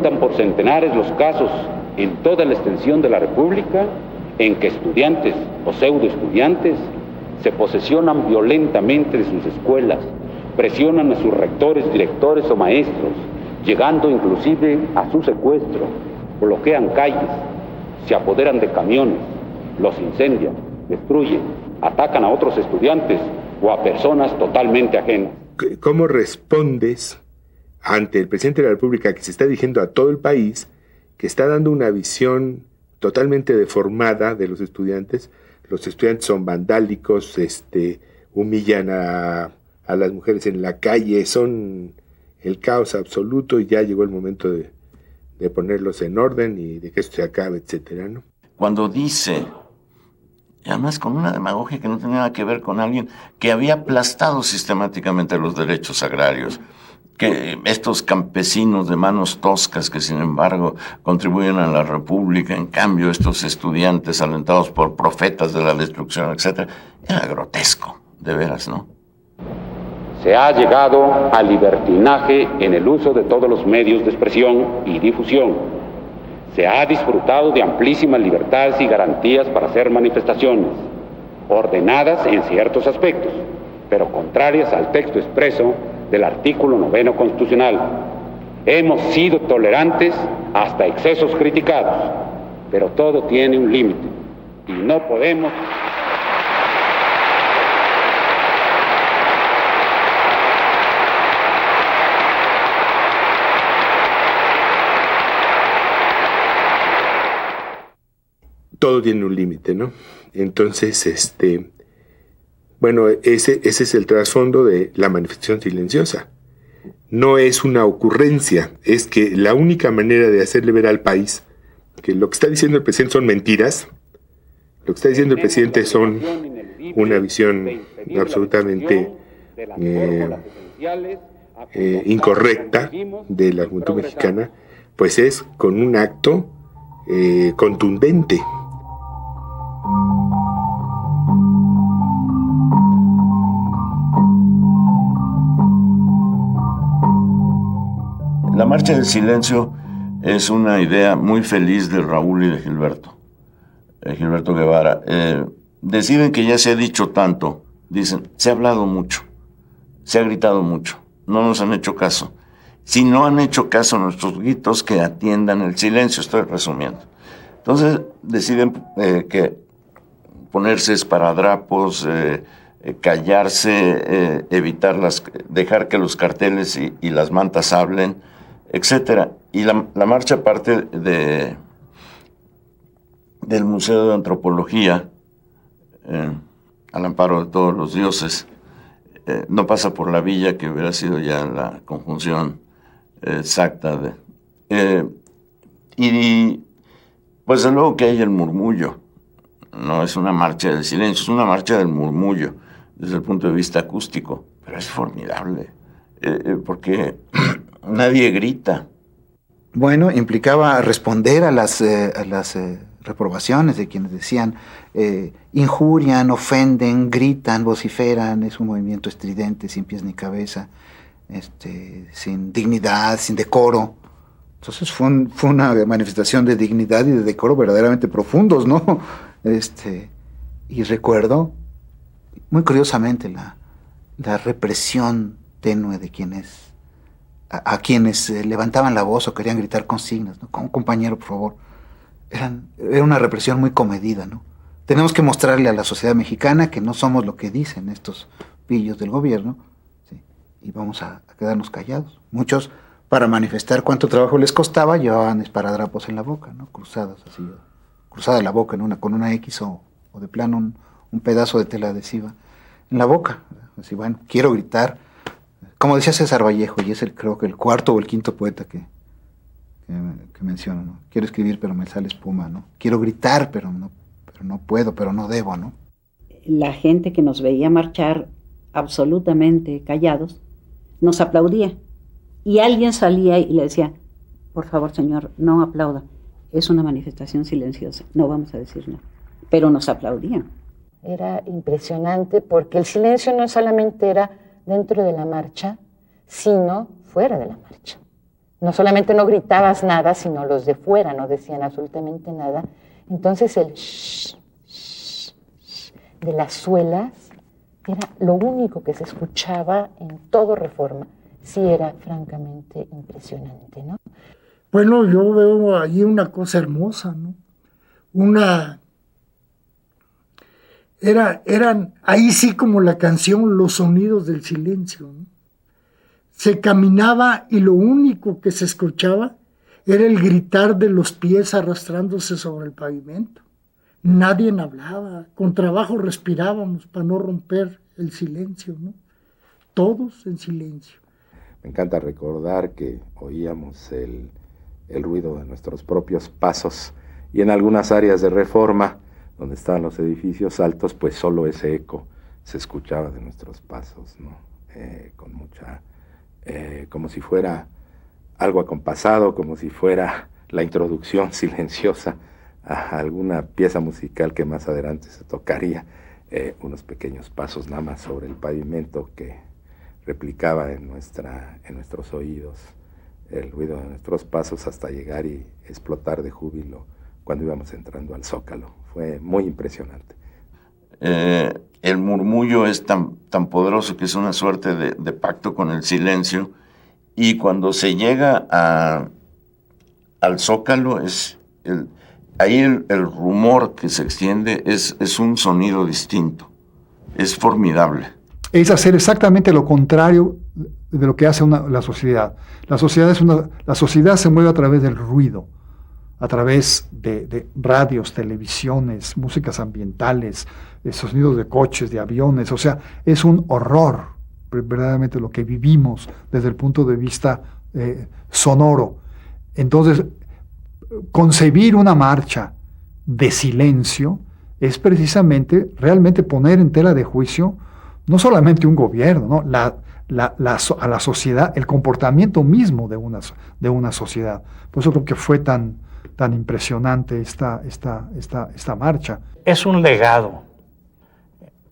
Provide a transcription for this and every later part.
cuentan por centenares los casos en toda la extensión de la República en que estudiantes o pseudoestudiantes se posesionan violentamente de sus escuelas, presionan a sus rectores, directores o maestros, llegando inclusive a su secuestro, bloquean calles, se apoderan de camiones, los incendian, destruyen, atacan a otros estudiantes o a personas totalmente ajenas. ¿Cómo respondes ante el presidente de la República, que se está dirigiendo a todo el país, que está dando una visión totalmente deformada de los estudiantes? Los estudiantes son vandálicos, humillan a las mujeres en la calle, son el caos absoluto, y ya llegó el momento de ponerlos en orden y de que esto se acabe, etcétera, ¿no? Cuando dice, y además con una demagogia que no tenía nada que ver con alguien que había aplastado sistemáticamente los derechos agrarios, que estos campesinos de manos toscas que sin embargo contribuyen a la República, en cambio estos estudiantes alentados por profetas de la destrucción, etcétera, era grotesco, de veras, ¿no? Se ha llegado al libertinaje en el uso de todos los medios de expresión y difusión. Se ha disfrutado de amplísimas libertades y garantías para hacer manifestaciones, ordenadas en ciertos aspectos, pero contrarias al texto expreso del artículo 9 constitucional. Hemos sido tolerantes hasta excesos criticados, pero todo tiene un límite y no podemos... Todo tiene un límite, ¿no? Entonces, bueno, ese es el trasfondo de la manifestación silenciosa. No es una ocurrencia, es que la única manera de hacerle ver al país que lo que está diciendo el presidente son mentiras, lo que está diciendo el presidente son una visión absolutamente incorrecta de la juventud mexicana, pues es con un acto contundente. La Marcha del Silencio es una idea muy feliz de Raúl y de Gilberto Guevara. Deciden que ya se ha dicho tanto, dicen, se ha hablado mucho, se ha gritado mucho, no nos han hecho caso. Si no han hecho caso a nuestros gritos, que atiendan el silencio, estoy resumiendo. Entonces deciden que ponerse esparadrapos, callarse, dejar que los carteles y las mantas hablen, etcétera. Y la marcha parte del Museo de Antropología, al amparo de todos los dioses. No pasa por la villa, que hubiera sido ya la conjunción exacta y pues de luego que hay el murmullo. No es una marcha del silencio, es una marcha del murmullo desde el punto de vista acústico, pero es formidable porque nadie grita. Bueno, implicaba responder a las reprobaciones de quienes decían injurian, ofenden, gritan, vociferan. Es un movimiento estridente, sin pies ni cabeza, sin dignidad, sin decoro. Entonces fue una manifestación de dignidad y de decoro verdaderamente profundos, ¿no? Y recuerdo muy curiosamente la represión tenue de quienes a quienes levantaban la voz o querían gritar consignas, ¿no? Como compañero, por favor. Era una represión muy comedida, ¿no? Tenemos que mostrarle a la sociedad mexicana que no somos lo que dicen estos pillos del gobierno, ¿sí? Y vamos a quedarnos callados. Muchos, para manifestar cuánto trabajo les costaba, llevaban esparadrapos en la boca, ¿no? Cruzados, así, cruzada la boca con una X o de plano un pedazo de tela adhesiva en la boca. Así, bueno, quiero gritar. Como decía César Vallejo, y es creo que el cuarto o el quinto poeta que menciona, ¿no? Quiero escribir, pero me sale espuma, ¿no? Quiero gritar, pero no puedo, pero no debo, ¿no? La gente que nos veía marchar absolutamente callados, nos aplaudía. Y alguien salía y le decía, por favor, señor, no aplauda. Es una manifestación silenciosa, no vamos a decir nada. Pero nos aplaudían. Era impresionante porque el silencio no solamente era dentro de la marcha, sino fuera de la marcha. No solamente no gritabas nada, sino los de fuera no decían absolutamente nada. Entonces el shh, shh, shh de las suelas era lo único que se escuchaba en todo Reforma. Sí, era francamente impresionante, ¿no? Bueno, yo veo ahí una cosa hermosa, ¿no? Eran ahí sí como la canción, los sonidos del silencio, ¿no? Se caminaba y lo único que se escuchaba era el gritar de los pies arrastrándose sobre el pavimento. Nadie hablaba, con trabajo respirábamos para no romper el silencio, ¿no? Todos en silencio. Me encanta recordar que oíamos el ruido de nuestros propios pasos y en algunas áreas de Reforma, donde estaban los edificios altos, pues solo ese eco se escuchaba de nuestros pasos, ¿no? Con mucha, como si fuera algo acompasado, como si fuera la introducción silenciosa a alguna pieza musical que más adelante se tocaría, unos pequeños pasos nada más sobre el pavimento que replicaba en nuestros oídos el ruido de nuestros pasos hasta llegar y explotar de júbilo cuando íbamos entrando al Zócalo. Fue muy impresionante. El murmullo es tan poderoso que es una suerte de pacto con el silencio, y cuando se llega al Zócalo, ahí el rumor que se extiende es un sonido distinto, es formidable. Es hacer exactamente lo contrario de lo que hace la sociedad. La sociedad se mueve a través del ruido, a través de radios, televisiones, músicas ambientales, sonidos de coches, de aviones. O sea, es un horror verdaderamente lo que vivimos desde el punto de vista sonoro. Entonces, concebir una marcha de silencio es precisamente realmente poner en tela de juicio no solamente un gobierno, ¿no? A la sociedad, el comportamiento mismo de una sociedad. Por eso creo que fue tan impresionante esta marcha. Es un legado,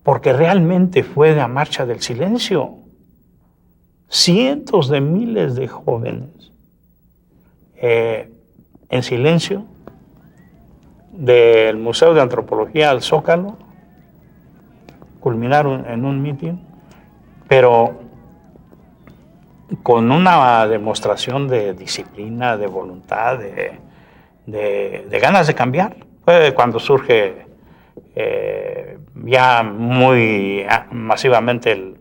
porque realmente fue la marcha del silencio. Cientos de miles de jóvenes en silencio, del Museo de Antropología al Zócalo, culminaron en un mitin, pero con una demostración de disciplina, de voluntad, de ganas de cambiar. Fue cuando surge ya muy masivamente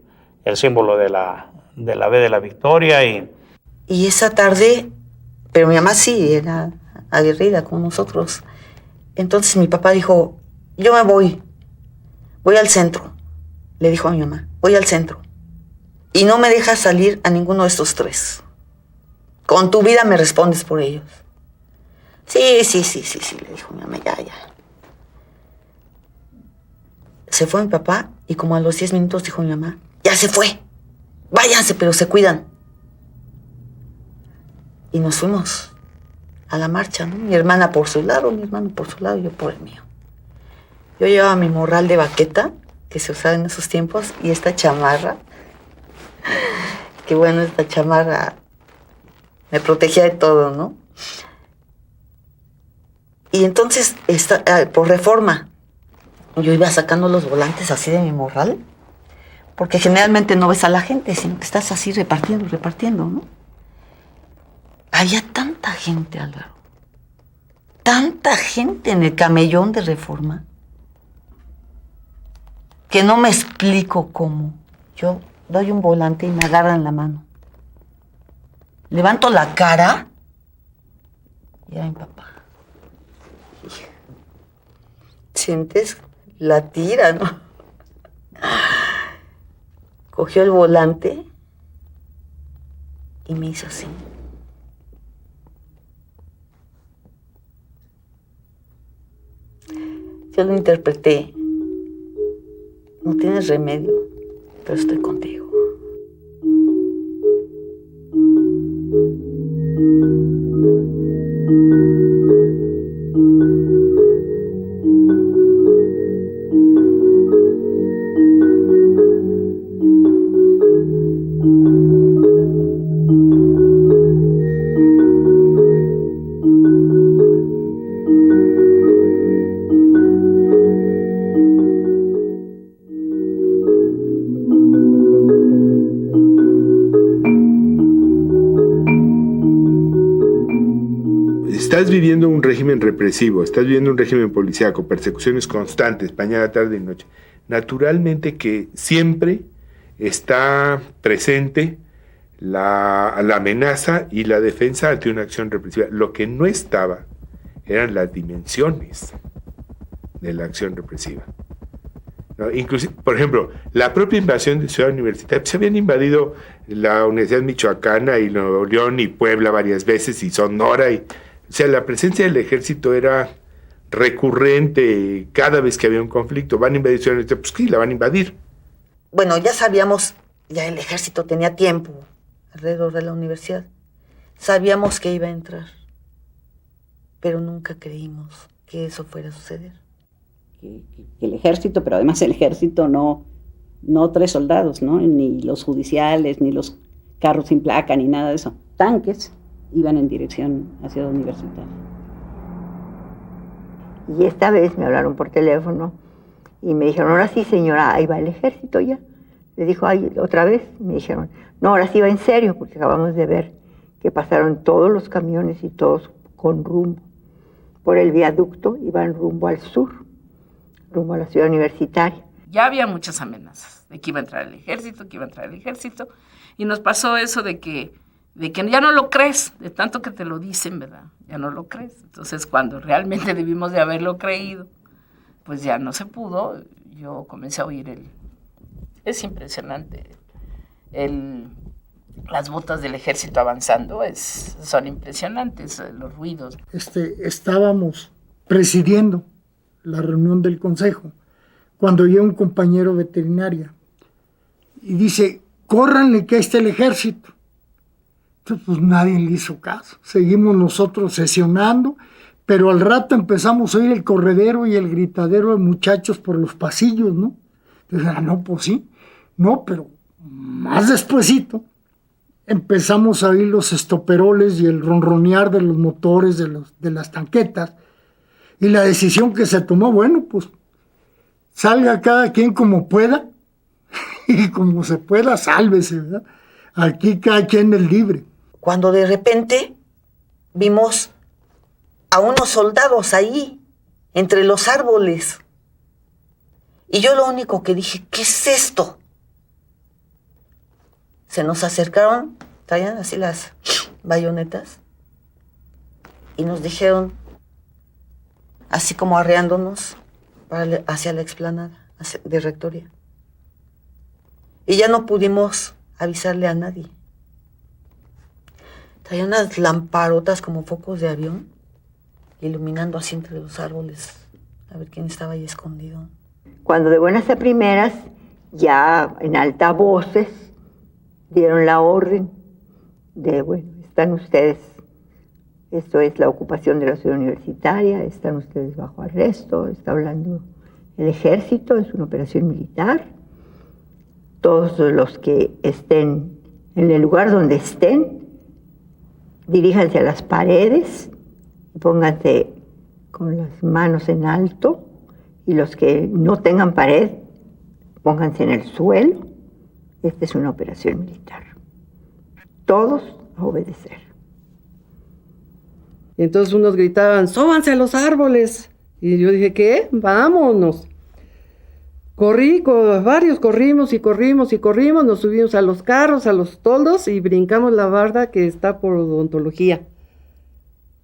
el símbolo de la B de la Victoria. Y esa tarde, pero mi mamá sí era aguerrida como nosotros. Entonces mi papá dijo, yo me voy al centro. Le dijo a mi mamá, voy al centro. Y no me dejas salir a ninguno de estos tres. Con tu vida me respondes por ellos. Sí, le dijo mi mamá, ya. Se fue mi papá y como a los 10 minutos dijo mi mamá, ya se fue. Váyanse, pero se cuidan. Y nos fuimos a la marcha, ¿no? Mi hermana por su lado, mi hermano por su lado y yo por el mío. Yo llevaba mi morral de baqueta, que se usaba en esos tiempos, y esta chamarra, que bueno, esta chamarra me protegía de todo, ¿no? Y entonces, por Reforma, yo iba sacando los volantes así de mi morral, porque generalmente no ves a la gente, sino que estás así repartiendo, ¿no? Había tanta gente, Álvaro, tanta gente en el camellón de Reforma, que no me explico cómo. Yo doy un volante y me agarran la mano. Levanto la cara y era mi papá. Sientes la tira, ¿no? Cogió el volante y me hizo así. Yo lo interpreté. No tienes remedio, pero estoy contigo. estás viviendo un régimen represivo, estás viviendo un régimen policíaco, persecuciones constantes, mañana, tarde y noche, naturalmente que siempre está presente la amenaza y la defensa ante una acción represiva. Lo que no estaba eran las dimensiones de la acción represiva, ¿no? Inclusive, por ejemplo, la propia invasión de Ciudad Universitaria, se habían invadido la Universidad Michoacana y Nuevo León y Puebla varias veces y Sonora, o sea, la presencia del ejército era recurrente cada vez que había un conflicto. Van a invadir Ciudad Universitaria, pues sí, la van a invadir. Bueno, ya sabíamos, ya el ejército tenía tiempo alrededor de la universidad. Sabíamos que iba a entrar, pero nunca creímos que eso fuera a suceder. Que el ejército, pero además el ejército no 3 soldados, ¿no? Ni los judiciales, ni los carros sin placa, ni nada de eso. Tanques iban en dirección hacia la universidad. Y esta vez me hablaron por teléfono y me dijeron, ahora sí, señora, ahí va el ejército ya. Le dijo, ay, otra vez. Me dijeron, no, ahora sí va en serio, porque acabamos de ver que pasaron todos los camiones y todos con rumbo. Por el viaducto iban rumbo al sur, rumbo a la ciudad universitaria. Ya había muchas amenazas de que iba a entrar el ejército, y nos pasó eso de que ya no lo crees, de tanto que te lo dicen, ¿verdad? Ya no lo crees. Entonces, cuando realmente debimos de haberlo creído, pues ya no se pudo. Yo comencé a oír es impresionante. Las botas del ejército avanzando son impresionantes, los ruidos. Estábamos presidiendo la reunión del consejo cuando llega un compañero veterinaria y dice, córranle que ahí está el ejército. Entonces, pues nadie le hizo caso. Seguimos nosotros sesionando, pero al rato empezamos a oír el corredero y el gritadero de muchachos por los pasillos, ¿no? Entonces, no, pues sí. No, pero más despuesito empezamos a oír los estoperoles y el ronronear de los motores de las tanquetas. Y la decisión que se tomó, bueno, pues salga cada quien como pueda y como se pueda, sálvese, ¿verdad? Aquí cada quien es libre. Cuando de repente vimos a unos soldados ahí, entre los árboles. Y yo lo único que dije, ¿qué es esto? Se nos acercaron, traían así las bayonetas, y nos dijeron, así como arreándonos, hacia la explanada de Rectoría. Y ya no pudimos avisarle a nadie. Traían unas lamparotas como focos de avión, iluminando así entre los árboles, a ver quién estaba ahí escondido. Cuando de buenas a primeras, ya en altavoces, dieron la orden de, bueno, están ustedes, esto es la ocupación de la ciudad universitaria, están ustedes bajo arresto, está hablando el ejército, es una operación militar. Todos los que estén en el lugar donde estén, diríjanse a las paredes y pónganse con las manos en alto, y los que no tengan pared, pónganse en el suelo. Esta es una operación militar. Todos a obedecer. Y entonces unos gritaban, ¡súbanse a los árboles! Y yo dije, ¿qué? ¡Vámonos! Varios corrimos, nos subimos a los carros, a los toldos y brincamos la barda que está por odontología.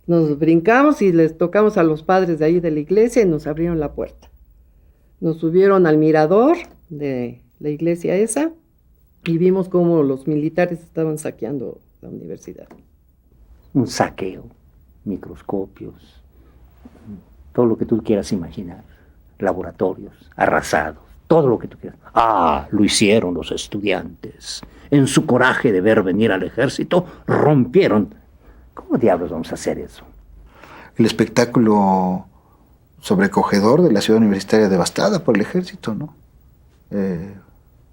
Nos brincamos y les tocamos a los padres de ahí de la iglesia y nos abrieron la puerta. Nos subieron al mirador de la iglesia esa y vimos cómo los militares estaban saqueando la universidad. Un saqueo, microscopios, todo lo que tú quieras imaginar, laboratorios arrasados, todo lo que tú quieras. Lo hicieron los estudiantes. En su coraje de ver venir al ejército, rompieron. ¿Cómo diablos vamos a hacer eso? El espectáculo sobrecogedor de la ciudad universitaria devastada por el ejército, ¿no?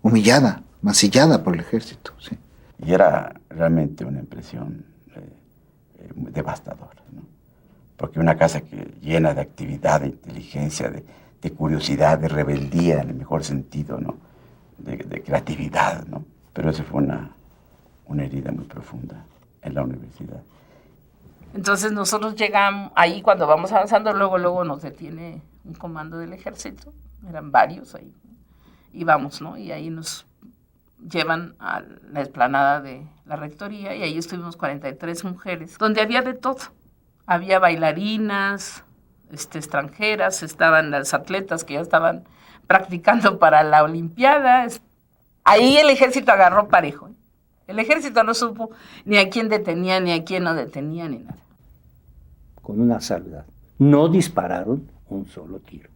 Humillada, mancillada por el ejército, sí. Y era realmente una impresión devastadora, ¿no? Porque una casa llena de actividad, de inteligencia, de curiosidad, de rebeldía en el mejor sentido, ¿no? De creatividad, ¿no? Pero eso fue una herida muy profunda en la universidad. Entonces nosotros llegamos, ahí cuando vamos avanzando, luego nos detiene un comando del ejército, eran varios ahí, y vamos, ¿no? Y ahí nos llevan a la explanada de la rectoría, y ahí estuvimos 43 mujeres, donde había de todo. Había bailarinas extranjeras, estaban las atletas que ya estaban practicando para la Olimpiada. Ahí el ejército agarró parejo. El ejército no supo ni a quién detenía, ni a quién no detenía, ni nada. Con una salvedad. No dispararon un solo tiro.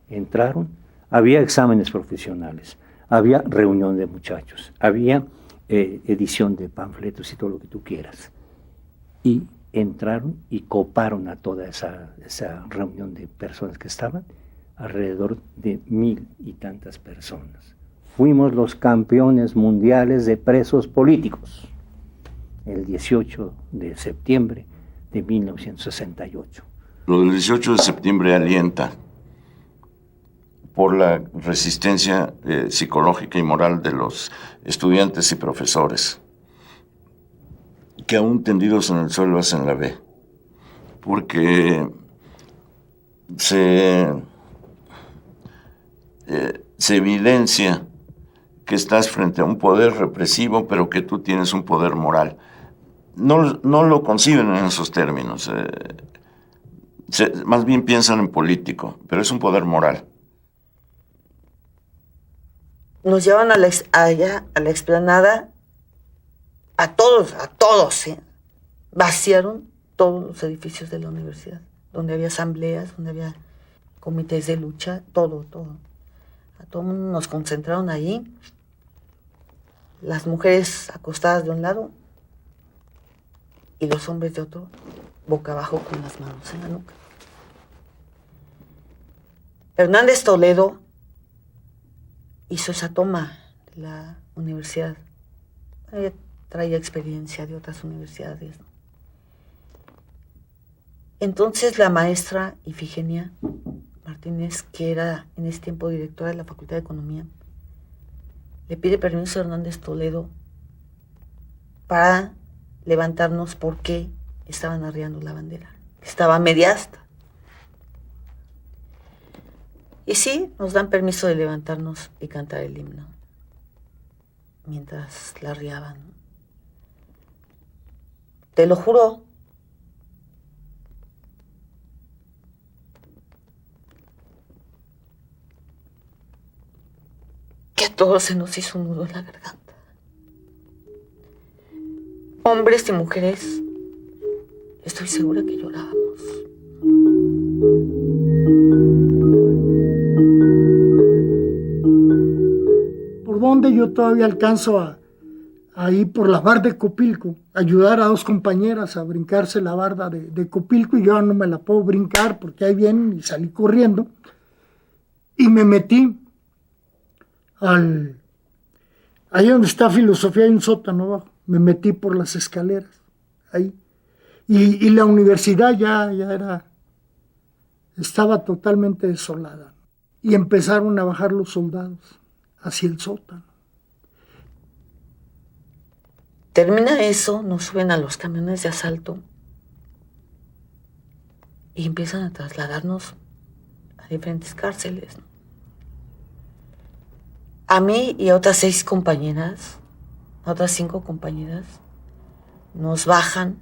Entraron, había exámenes profesionales, había reunión de muchachos, había edición de panfletos y todo lo que tú quieras. Y entraron y coparon a toda esa reunión de personas que estaban, alrededor de 1000 y tantas personas. Fuimos los campeones mundiales de presos políticos, el 18 de septiembre de 1968. Lo del 18 de septiembre alienta por la resistencia psicológica y moral de los estudiantes y profesores, que aún tendidos en el suelo hacen la B, porque se evidencia que estás frente a un poder represivo, pero que tú tienes un poder moral. No lo conciben en esos términos, más bien piensan en político, pero es un poder moral. Nos llevan allá a la explanada, a todos, ¿eh? Vaciaron todos los edificios de la universidad, donde había asambleas, donde había comités de lucha, todo. A todo el mundo nos concentraron ahí, las mujeres acostadas de un lado y los hombres de otro, boca abajo con las manos en la nuca. Hernández Toledo hizo esa toma de la universidad. Ella traía experiencia de otras universidades, ¿no? Entonces la maestra Ifigenia Martínez, que era en ese tiempo directora de la Facultad de Economía, le pide permiso a Hernández Toledo para levantarnos porque estaban arriando la bandera. Estaba media asta. Y sí, nos dan permiso de levantarnos y cantar el himno mientras la arriaban. Te lo juro. Que a todos se nos hizo un nudo en la garganta. Hombres y mujeres, estoy segura que llorábamos. ¿Por dónde yo todavía alcanzo a ir por la barda de Copilco? Ayudar a dos compañeras a brincarse la barda de Copilco, y yo no me la puedo brincar porque ahí vienen, y salí corriendo y me metí ahí donde está Filosofía, hay un sótano abajo. Me metí por las escaleras ahí, y la universidad ya estaba totalmente desolada, y empezaron a bajar los soldados hacia el sótano. Termina eso, nos suben a los camiones de asalto y empiezan a trasladarnos a diferentes cárceles, ¿no? A mí y a otras 6 compañeras, a otras 5 compañeras, nos bajan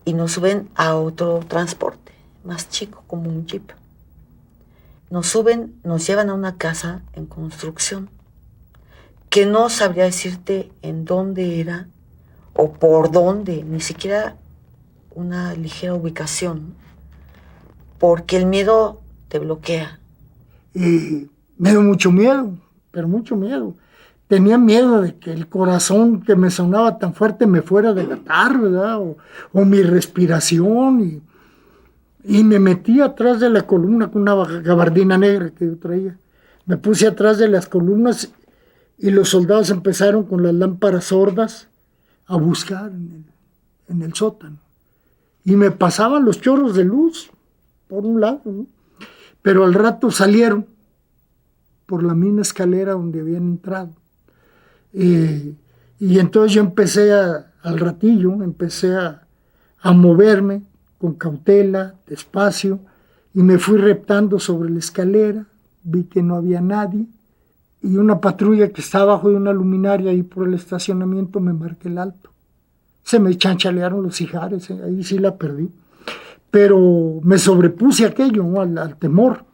y nos suben a otro transporte más chico, como un jeep. Nos suben, nos llevan a una casa en construcción, que no sabría decirte en dónde era o por dónde, ni siquiera una ligera ubicación, porque el miedo te bloquea. Y me dio mucho miedo, pero mucho miedo. Tenía miedo de que el corazón que me sonaba tan fuerte me fuera a delatar, ¿verdad? O mi respiración. Y me metí atrás de la columna con una gabardina negra que yo traía. Me puse atrás de las columnas y los soldados empezaron con las lámparas sordas a buscar en el sótano. Y me pasaban los chorros de luz por un lado, ¿no? Pero al rato salieron por la misma escalera donde habían entrado. Y Y entonces yo empecé al ratillo, empecé a moverme con cautela, despacio, y me fui reptando sobre la escalera, vi que no había nadie, y una patrulla que está abajo de una luminaria ahí por el estacionamiento me marca el alto. Se me chanchalearon los ijares, ahí sí la perdí. Pero me sobrepuse a aquello, ¿no? al temor.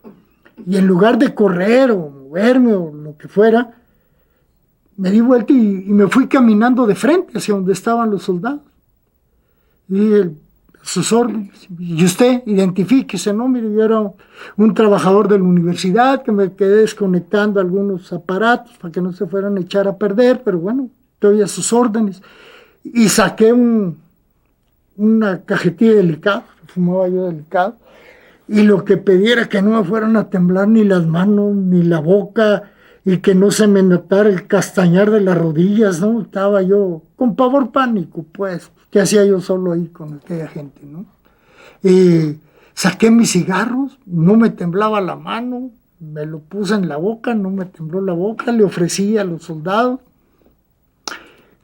Y en lugar de correr o moverme o lo que fuera, me di vuelta y me fui caminando de frente hacia donde estaban los soldados. Y sus órdenes. Y usted, identifíquese, ¿no? Mire, yo era un trabajador de la universidad que me quedé desconectando algunos aparatos para que no se fueran a echar a perder, pero bueno, estoy a sus órdenes. Y saqué una cajetilla de Delicado, fumaba yo Delicado, y lo que pedí era que no me fueran a temblar ni las manos, ni la boca, y que no se me notara el castañar de las rodillas, ¿no? Estaba yo con pavor pánico, pues. ¿Qué hacía yo solo ahí con aquella gente, no? Saqué mis cigarros, no me temblaba la mano, me lo puse en la boca, no me tembló la boca, le ofrecí a los soldados,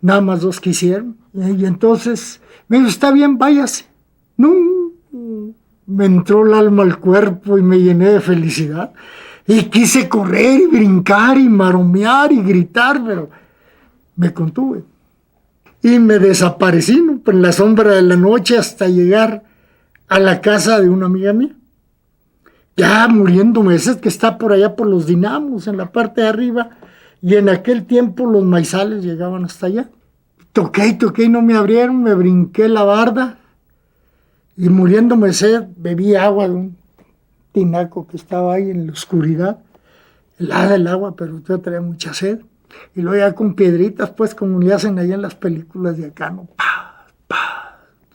nada más 2 quisieron, y entonces me dijo, está bien, váyase. No, me entró el alma al cuerpo y me llené de felicidad, y quise correr y brincar y maromear y gritar, pero me contuve. Y me desaparecí, ¿no? En la sombra de la noche hasta llegar a la casa de una amiga mía. Ya muriéndome, ese que está por allá por los dinamos, en la parte de arriba, y en aquel tiempo los maizales llegaban hasta allá. Toqué y no me abrieron, me brinqué la barda, y muriéndome de sed, bebí agua de un tinaco que estaba ahí en la oscuridad, helada el agua, pero yo traía mucha sed. Y luego ya con piedritas, pues, como le hacen allá en las películas de acá, ¿no?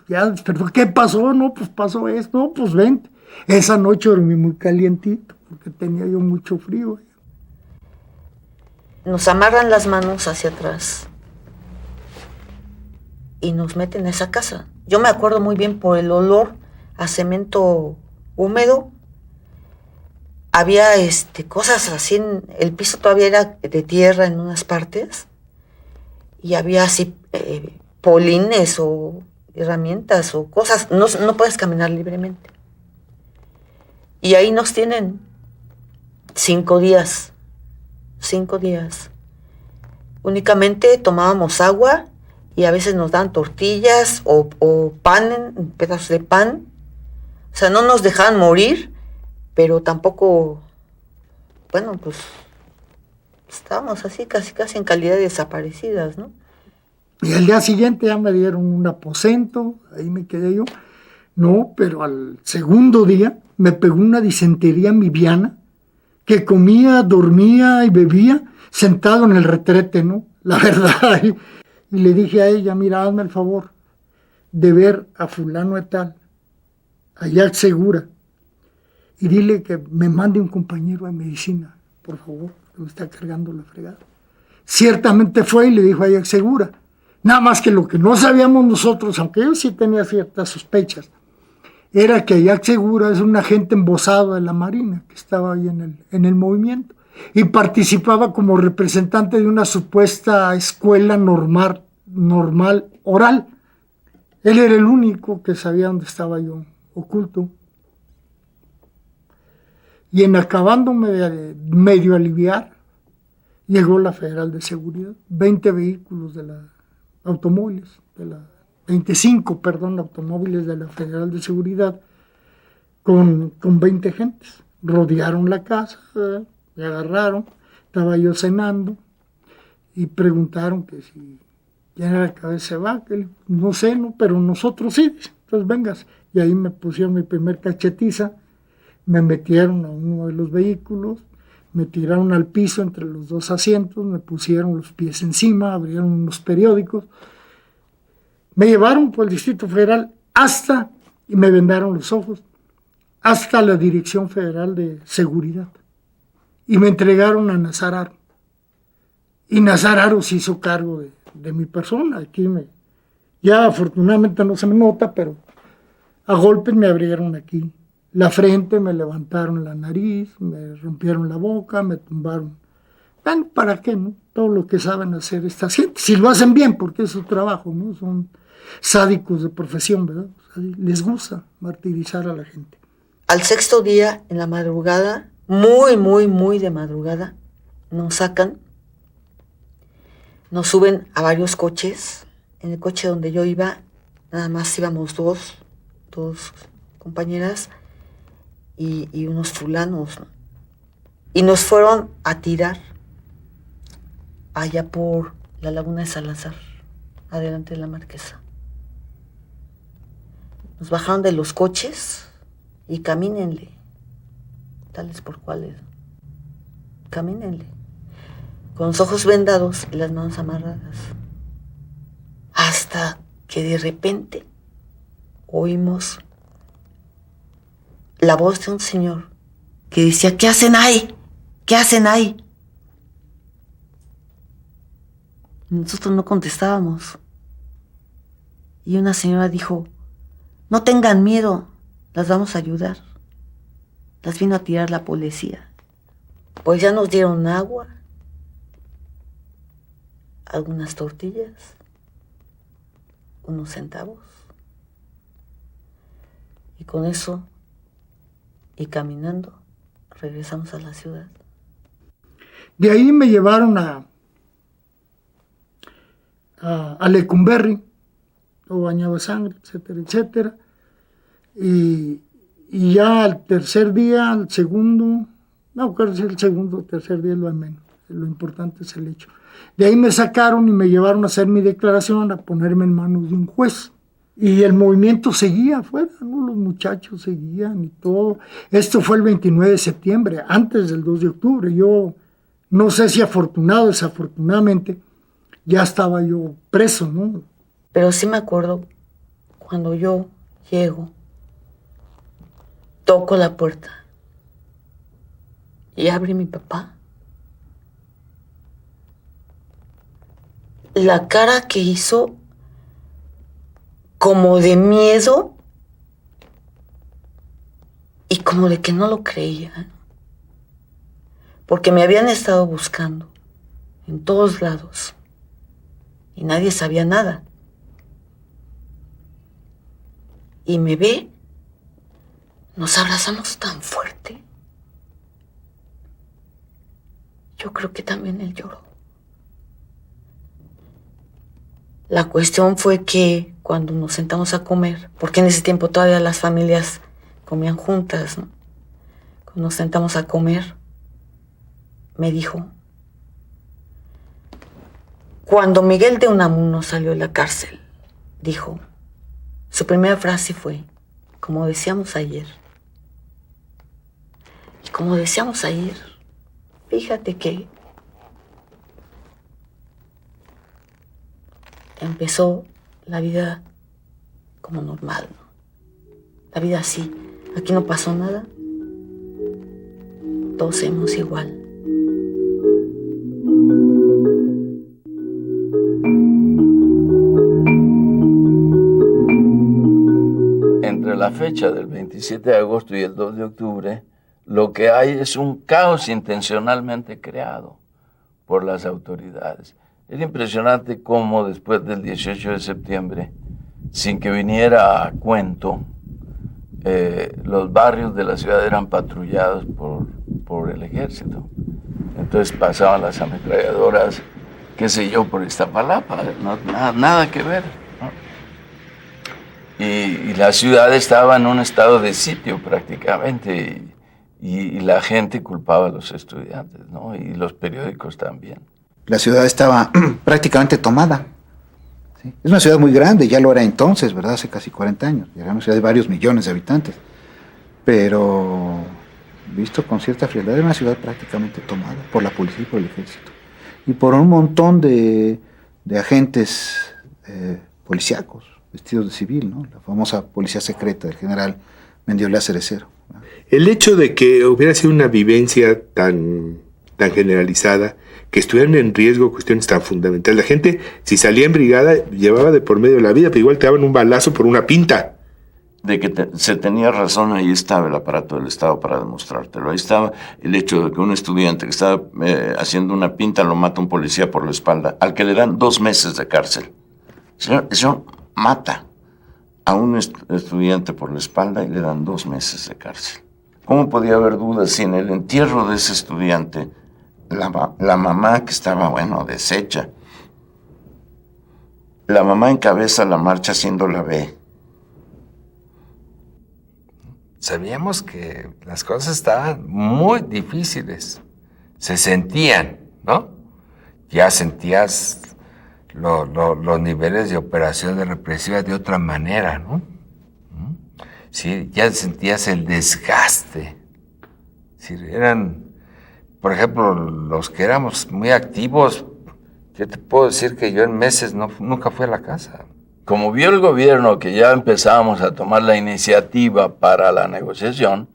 Ya, pero ¿qué pasó? No, pues pasó esto, no, pues vente. Esa noche dormí muy calientito, porque tenía yo mucho frío. Nos amarran las manos hacia atrás y nos meten a esa casa. Yo me acuerdo muy bien por el olor a cemento húmedo. Había cosas así, el piso todavía era de tierra en unas partes, y había así polines o herramientas o cosas, no puedes caminar libremente. Y ahí nos tienen 5 días, 5 días. Únicamente tomábamos agua y a veces nos dan tortillas o pan, pedazos de pan. O sea, no nos dejaban morir, pero tampoco, bueno, pues estábamos así casi en calidad de desaparecidas, ¿no? Y al día siguiente ya me dieron un aposento, ahí me quedé yo. No, pero al segundo día me pegó una disentería amibiana, que comía, dormía y bebía sentado en el retrete, ¿no? La verdad. Y le dije a ella, mira, hazme el favor de ver a fulano de tal, allá Segura, y dile que me mande un compañero de medicina, por favor, que me está cargando la fregada. Ciertamente fue y le dijo a ella Segura. Nada más que lo que no sabíamos nosotros, aunque yo sí tenía ciertas sospechas, era que Ayac Segura es un agente embosado de la Marina que estaba ahí en el movimiento y participaba como representante de una supuesta escuela normal oral. Él era el único que sabía dónde estaba yo oculto. Y en acabándome de medio aliviar, llegó la Federal de Seguridad, 20 vehículos de la automóviles, 25 automóviles de la Federal de Seguridad, con 20 gentes. Rodearon la casa, me agarraron, estaba yo cenando, y preguntaron que si quién era el cabeza de vaca. No sé, no, pero nosotros sí, entonces vengas. Y ahí me pusieron mi primer cachetiza, me metieron a uno de los vehículos, me tiraron al piso entre los 2 asientos, me pusieron los pies encima, abrieron unos periódicos, me llevaron por el Distrito Federal y me vendaron los ojos, hasta la Dirección Federal de Seguridad. Y me entregaron a Nazar Haro. Y Nazar Haro se hizo cargo de mi persona. Ya afortunadamente no se me nota, pero a golpes me abrieron aquí la frente, me levantaron la nariz, me rompieron la boca, me tumbaron. Bueno, ¿para qué, no? Todo lo que saben hacer estas gentes, si lo hacen bien, porque es su trabajo, ¿no? Son sádicos de profesión, ¿verdad? O sea, les gusta martirizar a la gente. Al sexto día, en la madrugada, muy de madrugada, nos sacan, nos suben a varios coches. En el coche donde yo iba, nada más íbamos dos compañeras y unos fulanos, ¿no? Y nos fueron a tirar allá por la laguna de Salazar, adelante de la Marquesa. Nos bajaron de los coches y camínenle, tales por cuales, camínenle, con los ojos vendados y las manos amarradas, hasta que de repente oímos la voz de un señor que decía: ¿qué hacen ahí? ¿Qué hacen ahí? Nosotros no contestábamos. Y una señora dijo: no tengan miedo, las vamos a ayudar. Las vino a tirar la policía. Pues ya nos dieron agua, algunas tortillas, unos centavos. Y con eso, y caminando, regresamos a la ciudad. De ahí me llevaron a Lecumberri, lo bañaba sangre, etcétera, etcétera. Y ya al tercer día, al segundo, no, creo que es el segundo o tercer día, lo de menos. Lo importante es el hecho. De ahí me sacaron y me llevaron a hacer mi declaración, a ponerme en manos de un juez. Y el movimiento seguía afuera, ¿no? Los muchachos seguían y todo. Esto fue el 29 de septiembre, antes del 2 de octubre. Yo no sé si afortunado o desafortunadamente, ya estaba yo preso, ¿no? Pero sí me acuerdo cuando yo llego, toco la puerta y abre mi papá. La cara que hizo, como de miedo y como de que no lo creía, porque me habían estado buscando en todos lados y nadie sabía nada. Y me ve, nos abrazamos tan fuerte. Yo creo que también él lloró. La cuestión fue que cuando nos sentamos a comer, porque en ese tiempo todavía las familias comían juntas, ¿no? Cuando nos sentamos a comer, me dijo: cuando Miguel de Unamuno salió de la cárcel, dijo, su primera frase fue: como decíamos ayer. Y como decíamos ayer, fíjate que empezó la vida como normal, ¿no? La vida así. Aquí no pasó nada. Todos somos igual. Entre la fecha del 27 de agosto y el 2 de octubre, lo que hay es un caos intencionalmente creado por las autoridades. Es impresionante cómo después del 18 de septiembre, sin que viniera a cuento, los barrios de la ciudad eran patrullados por el ejército. Entonces pasaban las ametralladoras, qué sé yo, por Iztapalapa, nada que ver, ¿no? Y la ciudad estaba en un estado de sitio prácticamente, y la gente culpaba a los estudiantes, ¿no? Y los periódicos también. La ciudad estaba prácticamente tomada. ¿Sí? Es una ciudad muy grande, ya lo era entonces, ¿verdad? Hace casi 40 años. Era una ciudad de varios millones de habitantes. Pero, visto con cierta frialdad, era una ciudad prácticamente tomada por la policía y por el ejército. Y por un montón de agentes policíacos, vestidos de civil, ¿no? La famosa policía secreta del general Mendiola Cerecero. El hecho de que hubiera sido una vivencia tan generalizada, que estuvieran en riesgo cuestiones tan fundamentales. La gente, si salía en brigada, llevaba de por medio la vida, pero igual te daban un balazo por una pinta. de que se tenía razón, ahí estaba el aparato del Estado para demostrártelo. Ahí estaba el hecho de que un estudiante que estaba haciendo una pinta lo mata un policía por la espalda, al que le dan 2 meses de cárcel. Eso mata a un estudiante por la espalda y le dan 2 meses de cárcel. ¿Cómo podía haber dudas si en el entierro de ese estudiante la mamá, que estaba, deshecha, la mamá encabeza la marcha haciendo la B? Sabíamos que las cosas estaban muy difíciles. Se sentían, ¿no? Ya sentías los niveles de operaciones represivas de otra manera, ¿no? Sí, ya sentías el desgaste. Sí, eran, por ejemplo, los que éramos muy activos, yo te puedo decir que yo en meses nunca fui a la casa. Como vio el gobierno que ya empezábamos a tomar la iniciativa para la negociación,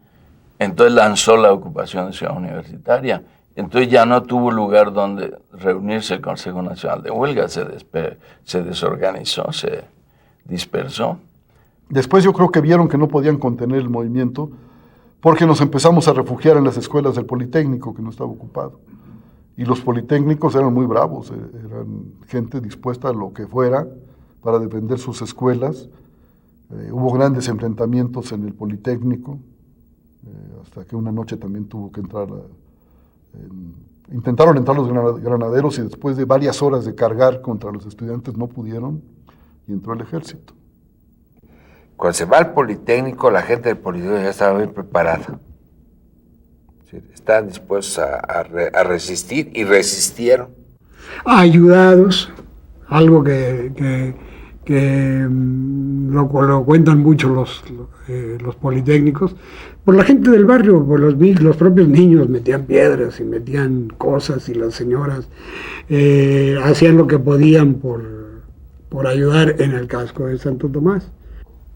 entonces lanzó la ocupación de Ciudad Universitaria. Entonces ya no tuvo lugar donde reunirse el Consejo Nacional de Huelga, se desorganizó, se dispersó. Después yo creo que vieron que no podían contener el movimiento porque nos empezamos a refugiar en las escuelas del Politécnico, que no estaba ocupado. Y los politécnicos eran muy bravos, eran gente dispuesta a lo que fuera para defender sus escuelas. Hubo grandes enfrentamientos en el Politécnico, hasta que una noche también tuvo que entrar, intentaron entrar los granaderos y después de varias horas de cargar contra los estudiantes no pudieron y entró el ejército. Cuando se va al Politécnico, la gente del Politécnico ya estaba bien preparada. Sí, estaban dispuestos a resistir y resistieron. Ayudados, algo que lo cuentan mucho los politécnicos, por la gente del barrio, por los propios niños metían piedras y metían cosas y las señoras hacían lo que podían por ayudar en el casco de Santo Tomás.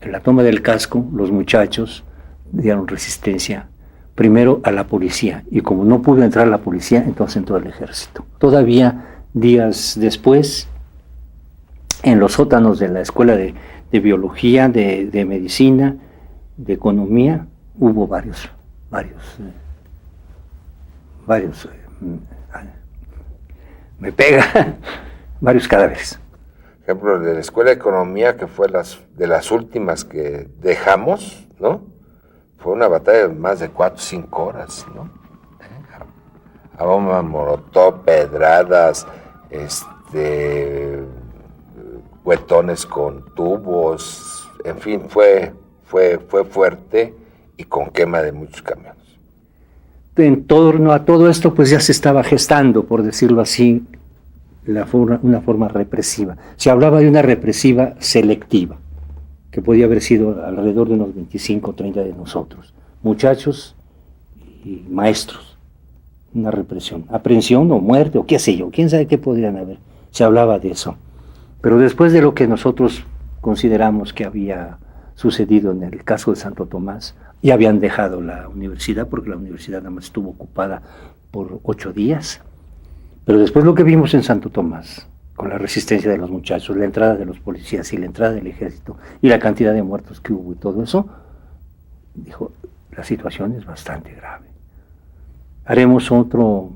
En la toma del casco, los muchachos dieron resistencia primero a la policía, y como no pudo entrar la policía, entonces entró el ejército. Todavía días después, en los sótanos de la escuela de biología, de medicina, de economía, hubo varios cadáveres. Por ejemplo, de la Escuela de Economía, que fue de las últimas que dejamos, ¿no? Fue una batalla de más de 4 o 5 horas, ¿no? A bomba molotov, pedradas, huetones con tubos, en fin, fue fuerte y con quema de muchos camiones. En torno a todo esto, pues ya se estaba gestando, por decirlo así, una forma represiva. Se hablaba de una represiva selectiva, que podía haber sido alrededor de unos 25 o 30 de nosotros, muchachos y maestros. Una represión, aprehensión o muerte o qué sé yo, quién sabe qué podrían haber. Se hablaba de eso. Pero después de lo que nosotros consideramos que había sucedido en el caso de Santo Tomás, ya habían dejado la universidad, porque la universidad nada más estuvo ocupada por 8 días. Pero después lo que vimos en Santo Tomás, con la resistencia de los muchachos, la entrada de los policías y la entrada del ejército, y la cantidad de muertos que hubo y todo eso, dijo, la situación es bastante grave. Haremos otro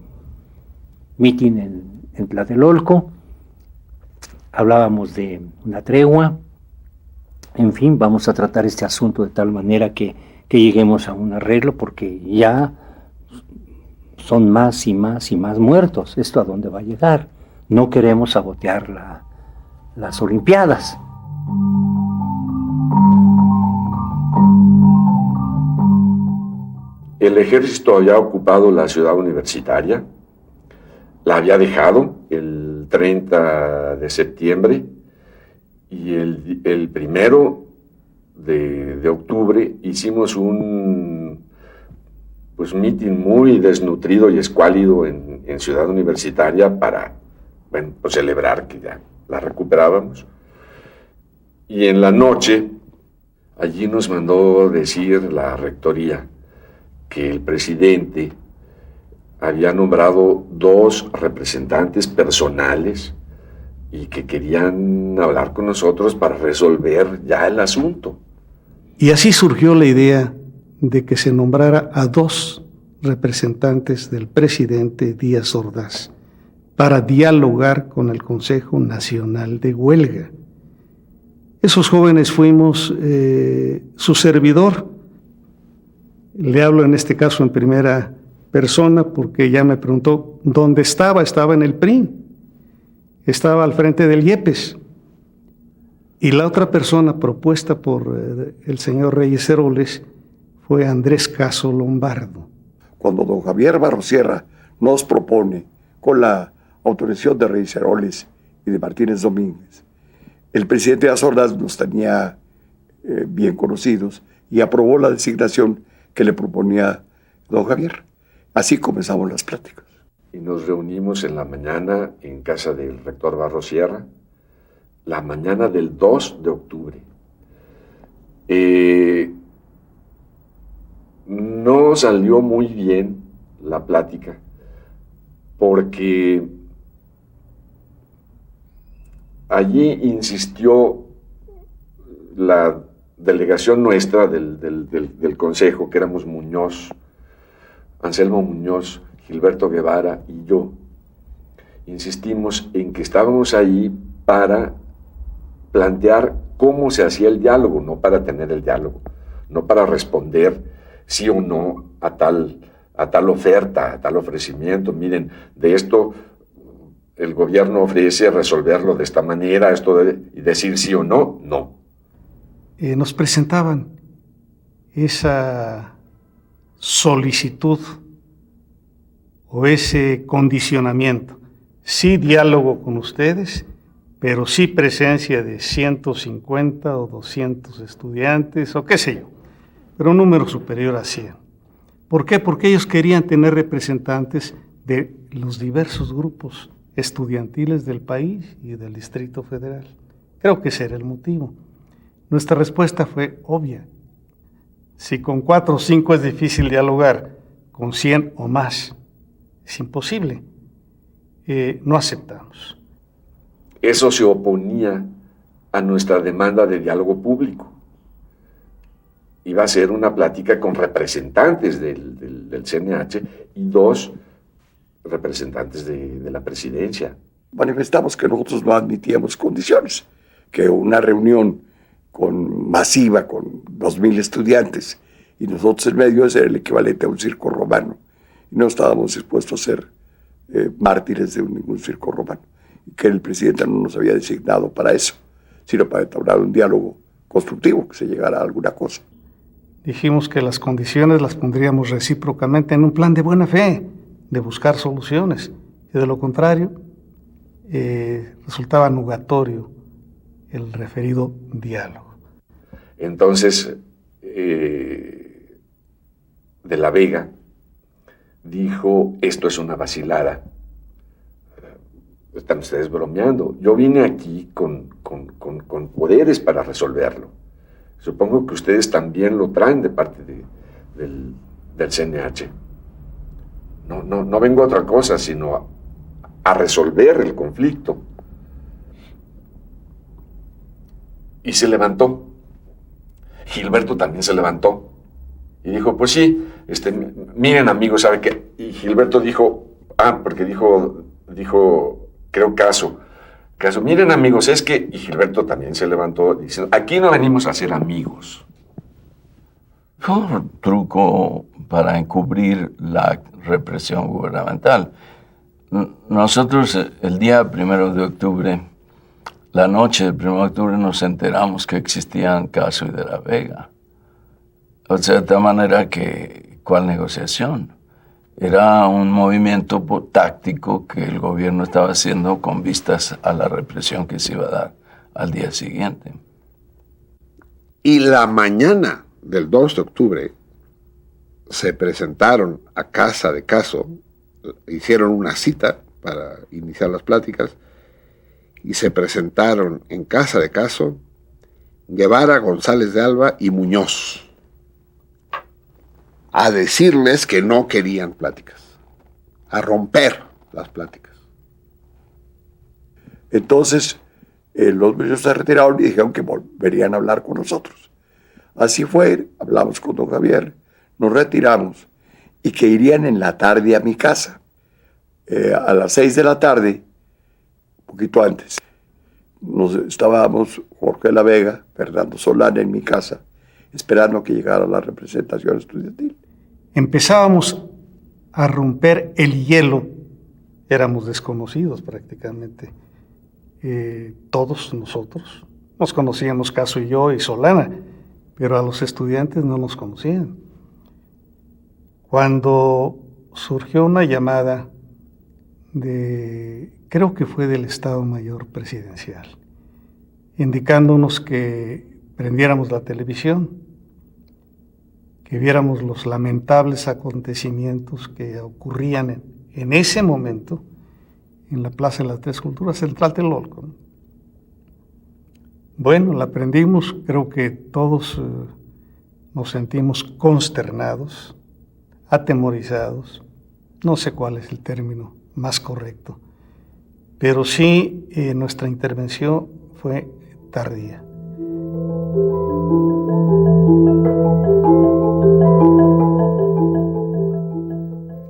mitin en Tlatelolco, hablábamos de una tregua, en fin, vamos a tratar este asunto de tal manera que lleguemos a un arreglo, porque ya son más y más y más muertos. ¿Esto a dónde va a llegar? No queremos sabotear las Olimpiadas. El ejército había ocupado la ciudad universitaria, la había dejado el 30 de septiembre y el 1 de octubre hicimos un mitin muy desnutrido y escuálido en Ciudad Universitaria para celebrar que ya la recuperábamos. Y en la noche, allí nos mandó decir la rectoría que el presidente había nombrado 2 representantes personales y que querían hablar con nosotros para resolver ya el asunto. Y así surgió la idea de que se nombrara a 2 representantes del presidente Díaz Ordaz para dialogar con el Consejo Nacional de Huelga. Esos jóvenes fuimos su servidor. Le hablo en este caso en primera persona porque ella me preguntó dónde estaba. Estaba en el PRI, estaba al frente del IEPES. Y la otra persona propuesta por el señor Reyes Heroles fue Andrés Caso Lombardo. Cuando don Javier Barrosierra nos propone, con la autorización de Reyes Heroles y de Martínez Domínguez, el presidente Díaz Ordaz nos tenía bien conocidos y aprobó la designación que le proponía don Javier. Así comenzamos las pláticas. Y nos reunimos en la mañana en casa del rector Barrosierra, la mañana del 2 de octubre. No salió muy bien la plática porque allí insistió la delegación nuestra del Consejo, que éramos Muñoz, Anselmo Muñoz, Gilberto Guevara y yo. Insistimos en que estábamos ahí para plantear cómo se hacía el diálogo, no para tener el diálogo, no para responder sí o no a tal oferta, a tal ofrecimiento. Miren, de esto el gobierno ofrece resolverlo de esta manera, y decir sí o no, no. Nos presentaban esa solicitud o ese condicionamiento. Sí diálogo con ustedes, pero sí presencia de 150 o 200 estudiantes o qué sé yo, pero un número superior a 100. ¿Por qué? Porque ellos querían tener representantes de los diversos grupos estudiantiles del país y del Distrito Federal. Creo que ese era el motivo. Nuestra respuesta fue obvia. Si con 4 o 5 es difícil dialogar, con 100 o más es imposible. No aceptamos. Eso se oponía a nuestra demanda de diálogo público. Iba a ser una plática con representantes del CNH y 2 representantes de la presidencia. Manifestamos que nosotros no admitíamos condiciones, que una reunión masiva con 2,000 estudiantes y nosotros en medio era el equivalente a un circo romano. Y no estábamos dispuestos a ser mártires de ningún circo romano. Y que el presidente no nos había designado para eso, sino para entablar un diálogo constructivo, que se llegara a alguna cosa. Dijimos que las condiciones las pondríamos recíprocamente en un plan de buena fe, de buscar soluciones, y de lo contrario, resultaba nugatorio el referido diálogo. Entonces, de la Vega dijo, esto es una vacilada. Están ustedes bromeando. Yo vine aquí con poderes para resolverlo. Supongo que ustedes también lo traen de parte del CNH. No vengo a otra cosa, sino a resolver el conflicto. Y se levantó. Gilberto también se levantó. Y dijo, pues sí, miren amigos, ¿sabe qué? Y Gilberto dijo, porque dijo, creo Caso, miren amigos, es que, y Gilberto también se levantó diciendo, aquí no venimos a ser amigos. Fue un truco para encubrir la represión gubernamental. Nosotros el día 1 de octubre, la noche del 1 de octubre, nos enteramos que existían Caso y de la Vega. O sea, de tal manera que, ¿cuál negociación? Era un movimiento táctico que el gobierno estaba haciendo con vistas a la represión que se iba a dar al día siguiente. Y la mañana del 2 de octubre se presentaron a casa de Caso, hicieron una cita para iniciar las pláticas, y se presentaron en casa de Caso Guevara, González de Alba y Muñoz a decirles que no querían pláticas, a romper las pláticas. Entonces, los muchachos se retiraron y dijeron que volverían a hablar con nosotros. Así fue, hablamos con don Javier, nos retiramos y que irían en la tarde a mi casa. A las 6 de la tarde, un poquito antes, estábamos Jorge de la Vega, Fernando Solana en mi casa, esperando que llegara la representación estudiantil. Empezábamos a romper el hielo, éramos desconocidos prácticamente, todos nosotros. Nos conocíamos Caso y yo y Solana, pero a los estudiantes no nos conocían. Cuando surgió una llamada creo que fue del Estado Mayor Presidencial, indicándonos que prendiéramos la televisión, que viéramos los lamentables acontecimientos que ocurrían en ese momento en la Plaza de las Tres Culturas, en Tlatelolco. Bueno, la prendimos, creo que todos nos sentimos consternados, atemorizados, no sé cuál es el término más correcto, pero sí nuestra intervención fue tardía.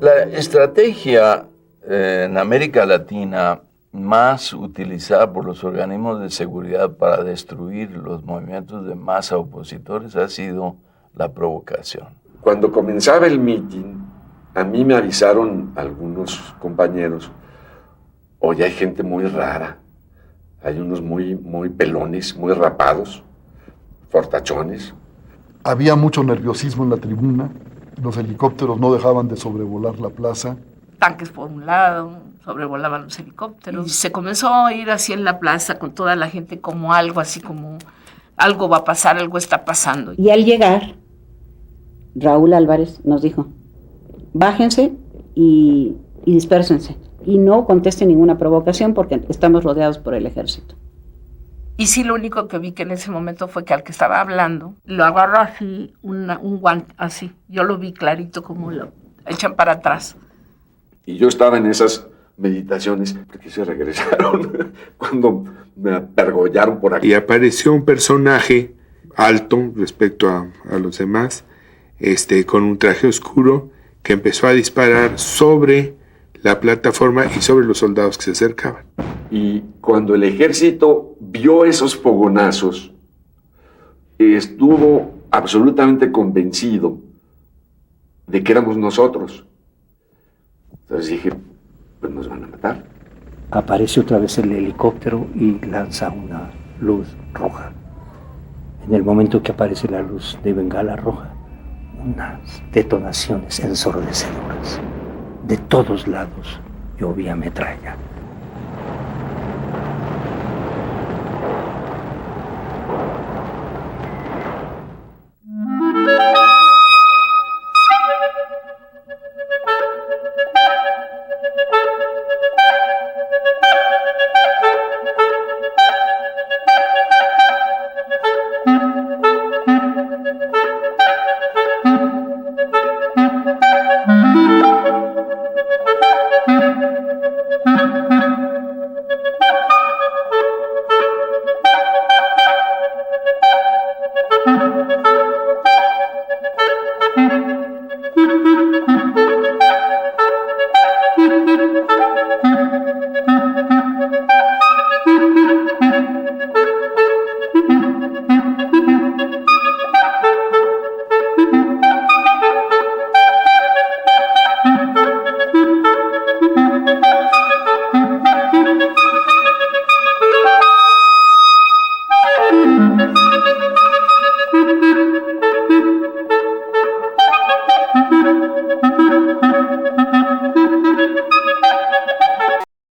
La estrategia en América Latina más utilizada por los organismos de seguridad para destruir los movimientos de masa opositores ha sido la provocación. Cuando comenzaba el mitin, a mí me avisaron algunos compañeros, oye, hay gente muy rara, hay unos muy pelones, muy rapados, fortachones. Había mucho nerviosismo en la tribuna, los helicópteros no dejaban de sobrevolar la plaza. Tanques por un lado, sobrevolaban los helicópteros. Y se comenzó a oír así en la plaza con toda la gente como algo, así como algo va a pasar, algo está pasando. Y al llegar, Raúl Álvarez nos dijo, bájense y dispérsense. Y no contesten ninguna provocación porque estamos rodeados por el ejército. Y sí, lo único que vi que en ese momento fue que al que estaba hablando, lo agarró así, un guante, así. Yo lo vi clarito como lo echan para atrás. Y yo estaba en esas meditaciones, porque se regresaron cuando me apergollaron por aquí. Y apareció un personaje alto respecto a los demás, con un traje oscuro, que empezó a disparar sobre la plataforma y sobre los soldados que se acercaban. Y cuando el ejército vio esos fogonazos, estuvo absolutamente convencido de que éramos nosotros. Entonces dije, pues nos van a matar. Aparece otra vez el helicóptero y lanza una luz roja. En el momento que aparece la luz de bengala roja, unas detonaciones ensordecedoras. De todos lados llovía metralla.